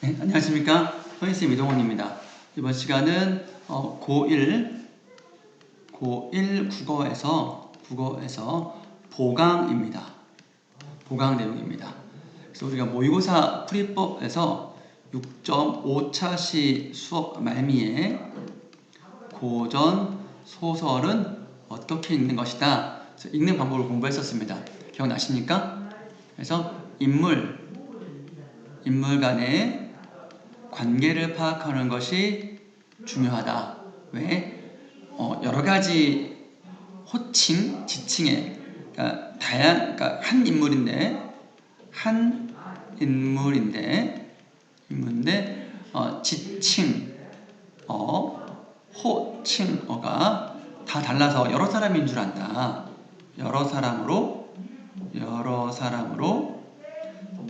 네, 안녕하십니까. 선생님 이동훈입니다. 이번 시간은 고1 국어에서 보강입니다. 보강 내용입니다. 그래서 우리가 모의고사 풀이법에서 6.5차시 수업 말미에 고전 소설은 어떻게 읽는 것이다. 그래서 읽는 방법을 공부했었습니다. 기억나십니까? 그래서 인물 간의 관계를 파악하는 것이 중요하다. 왜? 여러 가지 호칭, 지칭에 그러니까 한 인물인데 지칭, 호칭어가 다 달라서 여러 사람인 줄 안다. 여러 사람으로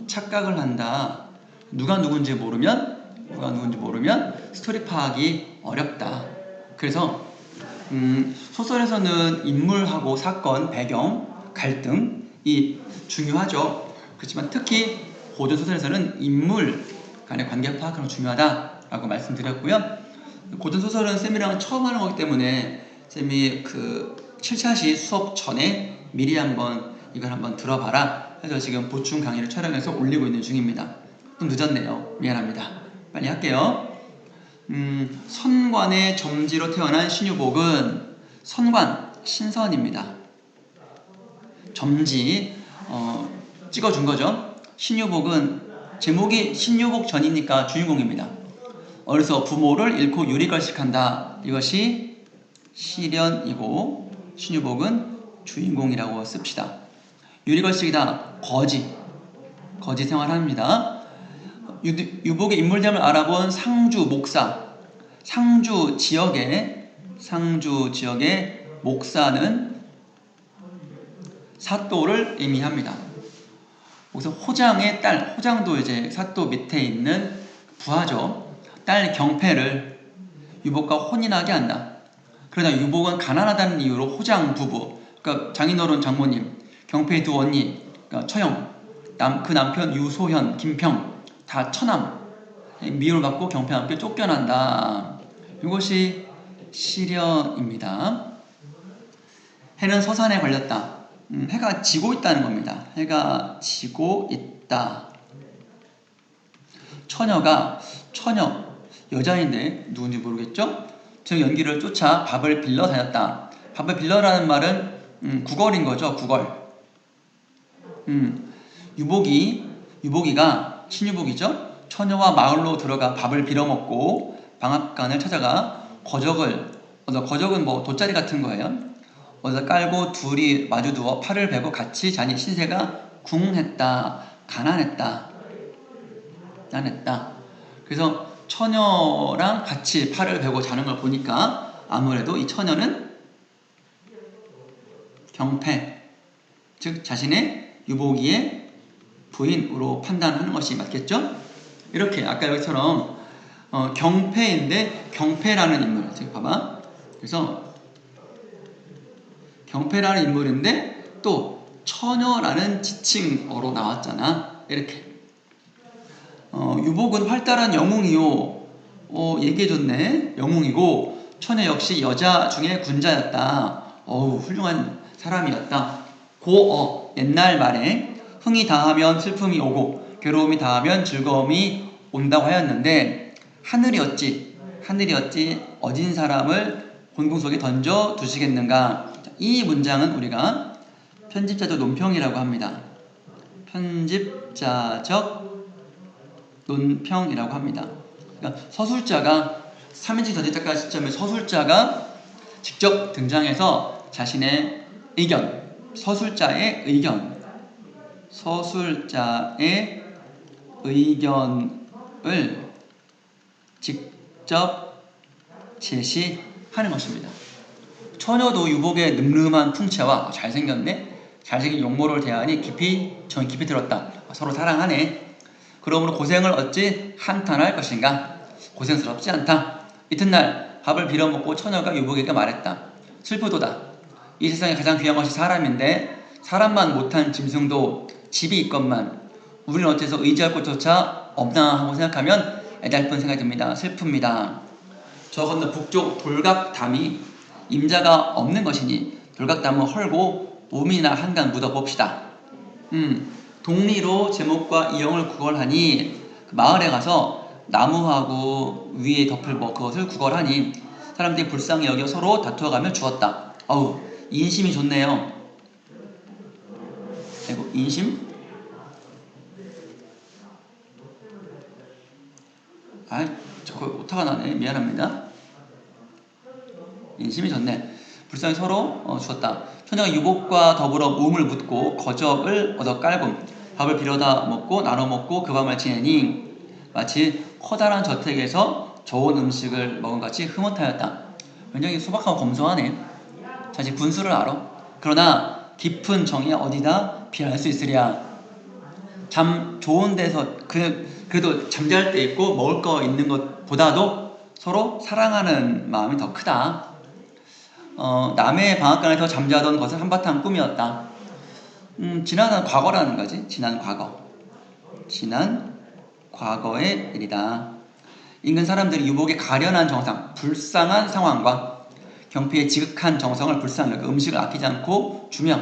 착각을 한다. 누가 누군지 모르면 스토리 파악이 어렵다. 그래서 소설에서는 인물하고 사건, 배경, 갈등이 중요하죠. 그렇지만 특히 고전 소설에서는 인물 간의 관계 파악하는 게 중요하다라고 말씀드렸고요. 고전 소설은 쌤이랑 처음 하는 거기 때문에 쌤이 그 7차시 수업 전에 미리 이걸 한번 들어봐라 해서 지금 보충 강의를 촬영해서 올리고 있는 중입니다. 좀 늦었네요. 미안합니다. 빨리 할게요. 선관의 점지로 태어난 신유복은 선관, 신선입니다. 점지 찍어준 거죠. 신유복은 제목이 신유복 전이니까 주인공입니다. 어려서 부모를 잃고 유리걸식한다. 이것이 시련이고 신유복은 주인공이라고 씁시다. 유리걸식이다. 거지 생활합니다. 유복의 인물됨을 알아본 상주 목사, 상주 지역의 목사는 사또를 의미합니다. 그래서 호장의 딸, 호장도 이제 사또 밑에 있는 부하죠. 딸 경패를 유복과 혼인하게 한다. 그러나 유복은 가난하다는 이유로 호장 부부, 그러니까 장인어른 장모님, 경패의 두 언니, 그러니까 처형, 그 남편 유소현, 김평 다 처남, 미움을 받고 경패와 함께 쫓겨난다. 이것이 시련입니다. 해는 서산에 걸렸다. 해가 지고 있다는 겁니다. 해가 지고 있다. 처녀 여자인데 누군지 모르겠죠? 저 연기를 쫓아 밥을 빌러 다녔다. 밥을 빌러라는 말은 구걸인 거죠. 구걸. 유복이가 신유복이죠. 처녀와 마을로 들어가 밥을 빌어먹고 방앗간을 찾아가 거적은 뭐 돗자리 같은 거예요. 어디서 깔고 둘이 마주두어 팔을 베고 같이 자니 신세가 궁했다. 가난했다. 그래서 처녀랑 같이 팔을 베고 자는 걸 보니까 아무래도 이 처녀는 경패, 즉 자신의 유복이의 부인으로 판단하는 것이 맞겠죠? 이렇게 아까 여기처럼 경패인데 경패라는 인물, 지금 봐봐. 그래서 경패라는 인물인데 또 처녀라는 지칭어로 나왔잖아. 이렇게 유복은 활달한 영웅이요. 얘기해줬네. 영웅이고 처녀 역시 여자 중에 군자였다. 훌륭한 사람이었다. 고어, 옛날 말에 흥이 다하면 슬픔이 오고 괴로움이 다하면 즐거움이 온다고 하였는데 하늘이 어찌 어진 사람을 곤궁 속에 던져 두시겠는가. 이 문장은 우리가 편집자적 논평이라고 합니다. 편집자적 논평이라고 합니다. 그러니까 서술자가 3인칭 전체작가 시점에 서술자가 직접 등장해서 자신의 의견, 서술자의 의견을 직접 제시하는 것입니다. 처녀도 유복의 늠름한 풍채와 잘생긴 용모를 대하니 깊이 들었다. 서로 사랑하네. 그러므로 고생을 어찌 한탄할 것인가. 고생스럽지 않다. 이튿날 밥을 빌어먹고 처녀가 유복에게 말했다. 슬프도다. 이 세상에 가장 귀한 것이 사람인데 사람만 못한 짐승도 집이 있건만 우리는 어째서 의지할 곳조차 없나 하고 생각하면 애달픈 생각이 듭니다. 슬픕니다. 저 건너 북쪽 돌각담이 임자가 없는 것이니 돌각담을 헐고 우민이나 한간 묻어봅시다. 동리로 제목과 이형을 구걸하니 그 마을에 가서 나무하고 위에 덮을 그것을 구걸하니 사람들이 불쌍히 여겨 서로 다투어가며 주었다. 어우, 인심이 좋네요. 아이고, 인심? 저거 오타가 나네. 미안합니다. 인심이 좋네. 불쌍히 서로 주었다. 처녀가 유복과 더불어 우음을 묻고 거적을 얻어 깔고 밥을 빌어다 먹고 나눠 먹고 그 밤을 지내니 마치 커다란 저택에서 좋은 음식을 먹은 같이 흐뭇하였다. 굉장히 소박하고 검소하네. 자식 분수를 알아. 그러나 깊은 정이 어디다 비할 수 있으랴. 잠 좋은 데서 그래도 잠잘 때 있고 먹을 거 있는 것보다도 서로 사랑하는 마음이 더 크다. 남의 방앗간에서 잠자던 것은 한바탕 꿈이었다. 지난 과거라는 거지. 지난 과거의 일이다. 인근 사람들이 유복의 가련한 정상, 불쌍한 상황과 경피의 지극한 정성을 불쌍히 여겨 음식을 아끼지 않고 주며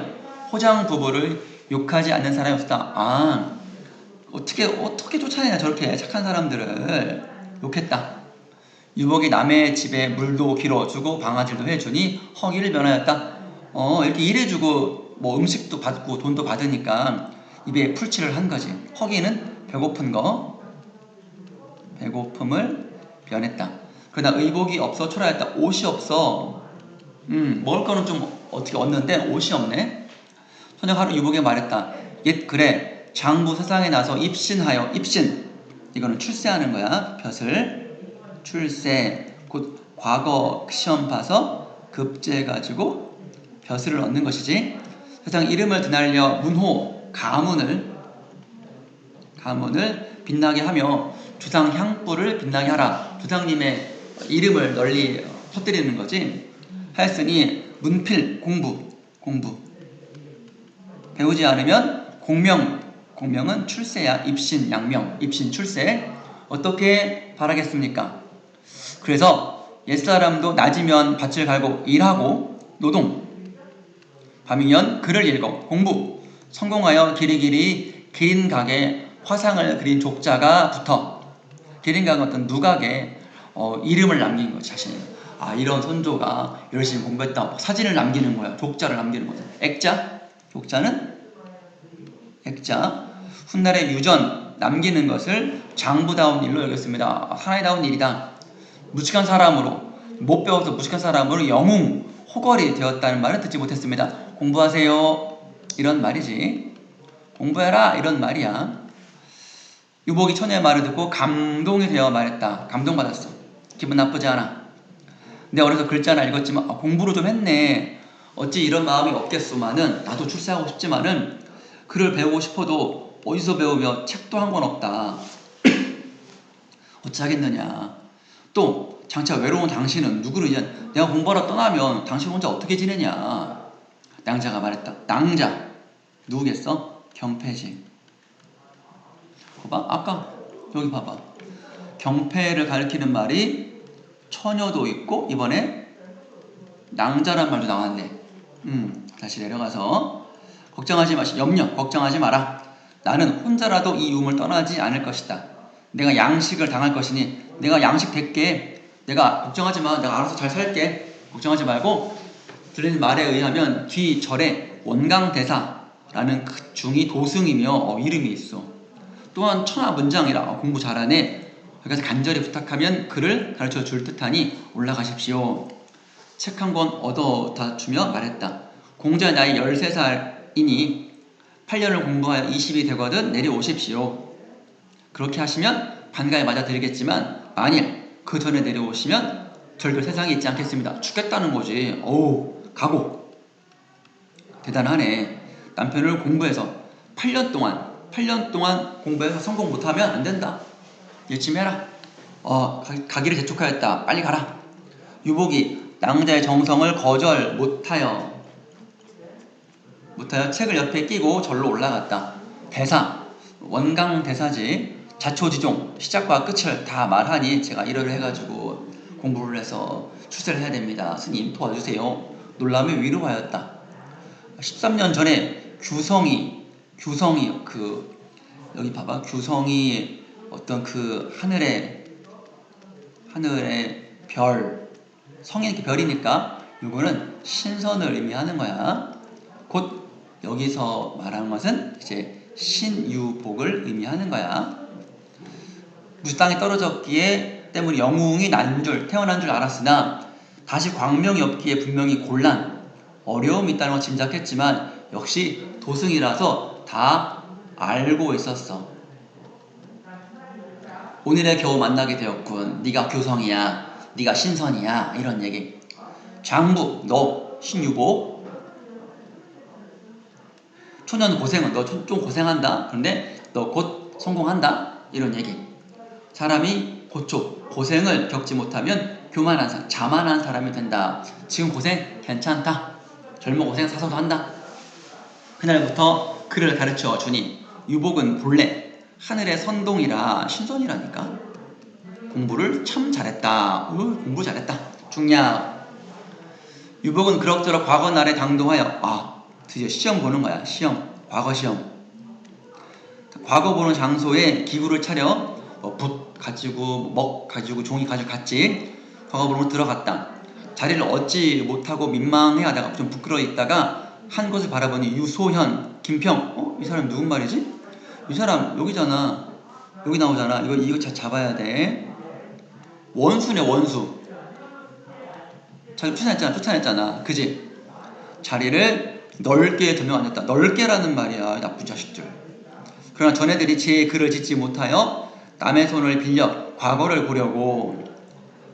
호장 부부를 욕하지 않는 사람이 없었다. 어떻게 쫓아내냐 저렇게 착한 사람들을. 욕했다. 유복이 남의 집에 물도 길어주고 방아질도 해주니 허기를 면하였다. 이렇게 일해주고 뭐 음식도 받고 돈도 받으니까 입에 풀칠을 한 거지. 허기는 배고픔을 변했다. 그러나 의복이 없어 초라했다. 옷이 없어. 먹을 거는 좀 어떻게 얻는데 옷이 없네. 소녀가 하루 유복에게 말했다. 옛 그래 장부 세상에 나서 입신하여. 입신 이거는 출세하는 거야. 벼슬 출세 곧 과거 시험 봐서 급제해가지고 벼슬을 얻는 것이지. 세상 이름을 드날려 문호 가문을 빛나게 하며 주상 향불을 빛나게 하라. 주상님의 이름을 널리 퍼뜨리는 거지. 하였으니 문필 공부 배우지 않으면 공명은 출세야. 입신 양명 입신 출세 어떻게 바라겠습니까? 그래서 옛사람도 낮이면 밭을 갈고 일하고 노동, 밤이면 글을 읽어 공부, 성공하여 길이길이 기린각에 화상을 그린 족자가 붙어. 기린각은 어떤 누각에 이름을 남긴 거지. 자신이 이런 선조가 열심히 공부했다. 사진을 남기는 거야. 족자를 남기는 거지. 족자는 액자. 훗날의 유전 남기는 것을 장부다운 일로 여겼습니다. 하나의다운 일이다. 무식한 사람으로 못 배워서 무식한 사람으로 영웅 호걸이 되었다는 말은 듣지 못했습니다. 공부하세요 이런 말이지. 공부해라 이런 말이야. 유복이 처녀의 말을 듣고 감동이 되어 말했다. 감동받았어. 기분 나쁘지 않아. 내 어려서 글자나 읽었지만 공부를 좀 했네. 어찌 이런 마음이 없겠소만은 나도 출세하고 싶지만은 글을 배우고 싶어도 어디서 배우며 책도 한 권 없다. 어찌 하겠느냐. 또 장차 외로운 당신은 누구를 이제 내가 공부하러 떠나면 당신 혼자 어떻게 지내냐. 낭자가 말했다. 낭자 누구겠어? 경패지. 봐봐. 아까 여기 봐봐. 경패를 가리키는 말이 처녀도 있고 이번에 낭자란 말도 나왔네. 다시 내려가서 걱정하지 마라. 나는 혼자라도 이 유음을 떠나지 않을 것이다. 내가 양식을 당할 것이니 내가 양식 될게. 내가 걱정하지 마. 내가 알아서 잘 살게. 걱정하지 말고. 들리는 말에 의하면 뒤 절에 원강대사라는 그 중이 도승이며 이름이 있어. 또한 천하문장이라 공부 잘하네. 여기서 간절히 부탁하면 그를 가르쳐 줄 듯하니 올라가십시오. 책 한 권 얻어다 주며 말했다. 공자의 나이 13살이니 8년을 공부하여 20이 되거든 내려오십시오. 그렇게 하시면 반가에 맞아드리겠지만 만일 그 전에 내려오시면 절별 세상에 있지 않겠습니다. 죽겠다는 거지. 각오. 대단하네. 남편을 공부해서 8년 동안 공부해서 성공 못하면 안 된다. 열심히 해라. 가기를 재촉하였다. 빨리 가라. 유복이 낭자의 정성을 거절 못하여 책을 옆에 끼고 절로 올라갔다. 대사, 원강 대사지. 자초지종 시작과 끝을 다 말하니 제가 이러를 해가지고 공부를 해서 출세를 해야 됩니다. 스님 도와주세요. 놀라며 위로하였다. 13년 전에 규성이 여기 봐봐, 규성이 어떤 그 하늘의 별, 성이 이렇게 별이니까 이거는 신선을 의미하는 거야. 곧 여기서 말하는 것은 이제 신유복을 의미하는 거야. 무슨 땅에 떨어졌기에 때문에 영웅이 태어난 줄 알았으나 다시 광명이 없기에 분명히 곤란, 어려움이 있다는 걸 짐작했지만 역시 도승이라서 다 알고 있었어. 오늘에 겨우 만나게 되었군. 네가 교성이야, 네가 신선이야, 이런 얘기. 장부, 너 신유복. 초년 고생은 너 좀 고생한다. 그런데 너 곧 성공한다. 이런 얘기. 사람이 고생을 겪지 못하면 교만한 사람, 자만한 사람이 된다. 지금 고생 괜찮다. 젊은 고생 사서도 한다. 그날부터 그를 가르쳐 주니 유복은 본래 하늘의 선동이라 신선이라니까. 공부를 참 잘했다. 공부 잘했다. 중야. 유복은 그럭저럭 과거 날에 당도하여 드디어 시험 보는 거야. 시험. 과거 시험. 과거 보는 장소에 기구를 차려 붓 가지고 먹 가지고 종이 가지고 갔지. 과거 보러 들어갔다. 자리를 얻지 못하고 민망해하다가 좀 부끄러워 있다가 한 곳을 바라보니 유소현, 김평. 이 사람 누군 말이지? 이 사람 여기잖아. 여기 나오잖아. 이거 잡아야 돼. 원수네, 원수. 자기 쫓아냈잖아. 그지? 자리를 넓게 두명 앉았다. 넓게라는 말이야, 나쁜 자식들. 그러나 전애들이 제 글을 짓지 못하여 남의 손을 빌려 과거를 보려고.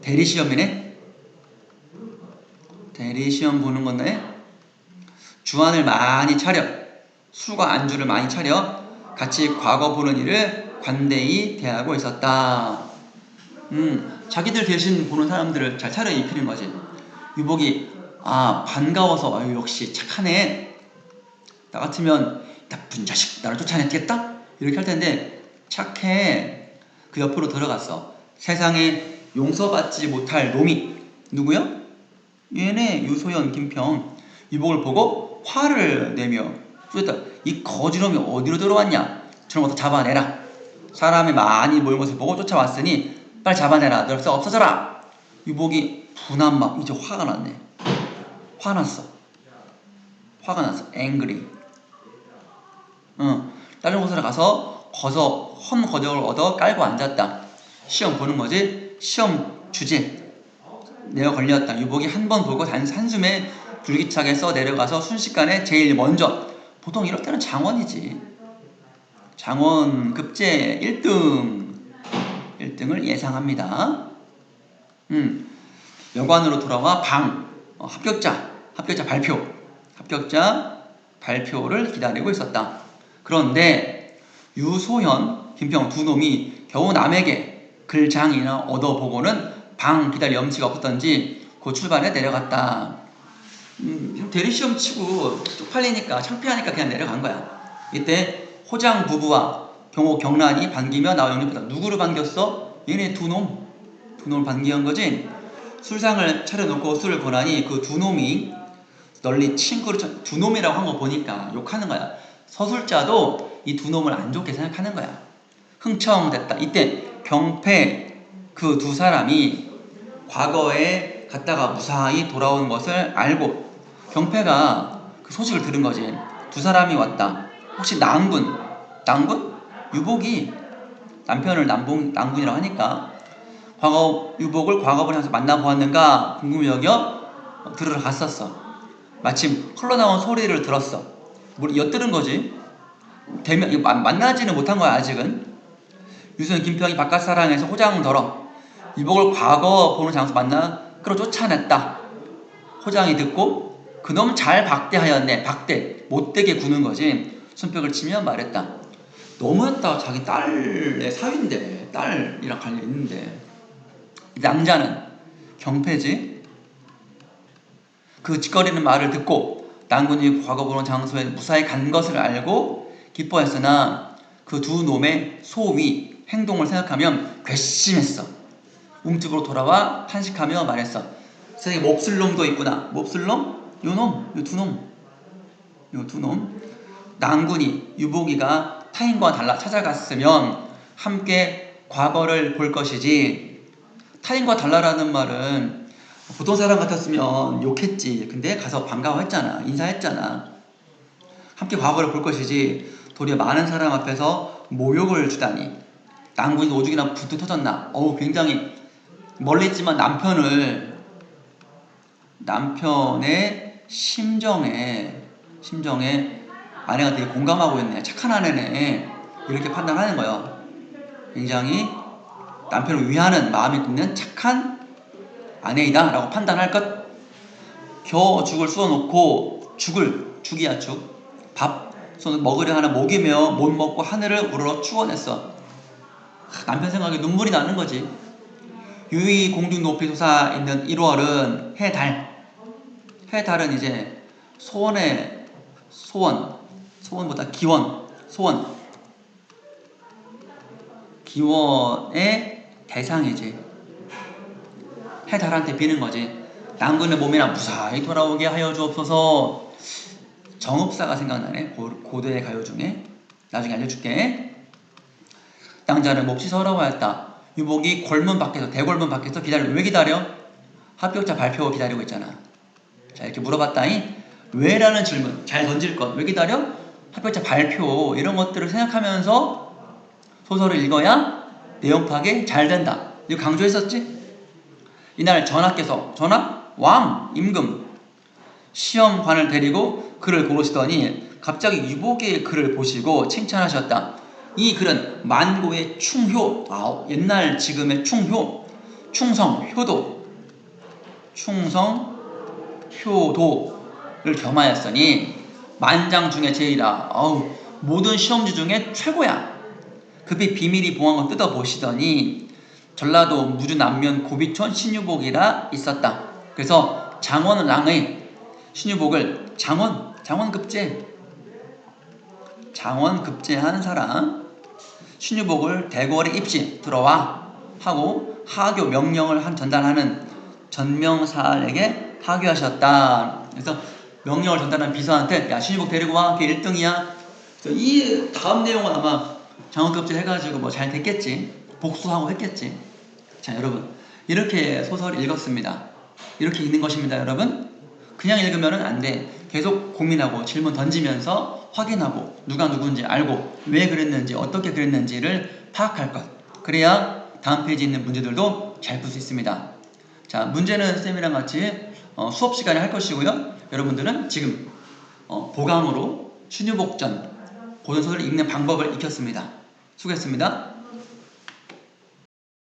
대리시험이네? 대리시험 보는 건데, 주안을 많이 차려, 술과 안주를 많이 차려 같이 과거 보는 일을 관대히 대하고 있었다. 자기들 대신 보는 사람들을 잘 차려입히는 거지. 유복이 반가워서 역시 착하네. 나 같으면 나쁜 자식, 나를 쫓아냈겠다? 이렇게 할 텐데 착해. 그 옆으로 들어갔어. 세상에 용서받지 못할 놈이. 누구야? 얘네 유소연, 김평. 유복을 보고 화를 내며 그랬다. 이 거지놈이 어디로 들어왔냐? 저런 것도 잡아내라. 사람이 많이 모인 것을 보고 쫓아왔으니 빨리 잡아내라. 너서 없어져라. 유복이 분한 막 이제 화가 났네. 화났어. angry. 다른 곳으로 가서 험거적을 얻어 깔고 앉았다. 시험 보는 거지. 시험 주제 내가 걸렸다. 유복이 한 번 보고 한숨에 줄기차게 써 내려가서 순식간에 제일 먼저, 보통 이럴 때는 장원이지. 장원 급제 1등을 예상합니다. 여관으로 돌아와 합격자 발표를 기다리고 있었다. 그런데 유소현, 김평 두 놈이 겨우 남에게 글장이나 얻어보고는 기다릴 염치가 없었던지 곧 출발해 내려갔다. 대리시험 치고 쪽팔리니까 창피하니까 그냥 내려간 거야. 이때 호장 부부와 경호 경란이 반기며 나와 영접했다. 누구를 반겼어? 얘네 두 놈을 반기한 거지. 술상을 차려놓고 술을 보라니 그 두 놈이 널리 친구를 두 놈이라고 한 거 보니까 욕하는 거야. 서술자도 이 두 놈을 안 좋게 생각하는 거야. 흥청됐다. 이때 경패 그 두 사람이 과거에 갔다가 무사히 돌아오는 것을 알고 경패가 그 소식을 들은 거지. 두 사람이 왔다. 혹시 낭군? 유복이 남편을 낭군이라고 하니까 유복을 과거분에 가서 만나보았는가 궁금히 여겨 들으러 갔었어. 마침 흘러나온 소리를 들었어. 엿들은 거지. 만나지는 못한 거야 아직은. 유소연, 김평이 바깥 사랑에서 호장더러 유복을 과거 보는 장소 만나 끌어 쫓아냈다. 호장이 듣고 그놈 잘 박대하였네. 못되게 구는 거지. 손뼉을 치며 말했다. 너무했다. 자기 딸의 사위인데, 딸이랑 관련 있는데. 낭자는 경패지. 그 짓거리는 말을 듣고 낭군이 과거 보는 장소에 무사히 간 것을 알고 기뻐했으나 그 두 놈의 소위 행동을 생각하면 괘씸했어. 움집으로 돌아와 탄식하며 말했어. 세상에 몹쓸 놈도 있구나. 몹쓸 놈? 요 놈, 요 두 놈. 요 두 놈. 낭군이 유복이가 타인과 달라 찾아갔으면 함께 과거를 볼 것이지. 타인과 달라라는 말은 보통 사람 같았으면 욕했지. 근데 가서 반가워했잖아. 인사했잖아. 함께 과거를 볼 것이지. 도리어 많은 사람 앞에서 모욕을 주다니. 낭군이 오죽이나 부둥 터졌나. 굉장히 멀리 있지만 남편의 심정에 아내가 되게 공감하고 있네. 착한 아내네. 이렇게 판단하는 거예요. 굉장히 남편을 위하는 마음이 있는 착한 아내이다 라고 판단할 것. 겨우 죽을 쑤어놓고 죽이야 죽. 밥 손을 먹으려 하나 목이며 못 먹고 하늘을 우러러 추워냈어. 남편 생각에 눈물이 나는 거지. 유의 공중 높이 솟아 있는 1월은 해달은 이제 소원보다 기원의 대상이지. 해달한테 비는 거지. 낭군의 몸이나 무사히 돌아오게 하여 주옵소서. 정읍사가 생각나네. 고대의 가요 중에. 나중에 알려줄게. 낭자는 몹시 서러워하였다. 유복이 대궐문 밖에서 기다려. 왜 기다려? 합격자 발표 기다리고 있잖아. 자, 이렇게 물어봤다니 왜라는 질문 잘 던질 것. 왜 기다려? 합격자 발표 이런 것들을 생각하면서 소설을 읽어야 내용 파악이 잘 된다. 이거 강조했었지? 이날 전하께서 왕 임금 시험관을 데리고 글을 고르시더니 갑자기 유복의 글을 보시고 칭찬하셨다. 이 글은 만고의 옛날 지금의 충성, 효도를 겸하였으니 만장 중에 제일이라. 모든 시험지 중에 최고야. 급히 비밀이 봉한 거 뜯어보시더니 전라도 무주 남면 고비촌 신유복이라 있었다. 그래서 장원랑의 신유복을 장원급제한 사람 신유복을 대궐에 입시 들어와 하고 하교 명령을 전달하는 전명사에게 하교하셨다. 그래서 명령을 전달한 비서한테 야 신유복 데리고 와. 그게 1등이야. 이 다음 내용은 아마 장원급제 해가지고 잘 됐겠지. 복수하고 했겠지. 자, 여러분 이렇게 소설을 읽었습니다. 이렇게 읽는 것입니다. 여러분 그냥 읽으면 안 돼. 계속 고민하고 질문 던지면서 확인하고 누가 누군지 알고 왜 그랬는지 어떻게 그랬는지를 파악할 것. 그래야 다음 페이지에 있는 문제들도 잘 풀 수 있습니다. 자, 문제는 쌤이랑 같이 수업 시간에 할 것이고요. 여러분들은 지금 보강으로 신유복전 고전소설을 읽는 방법을 익혔습니다. 수고했습니다.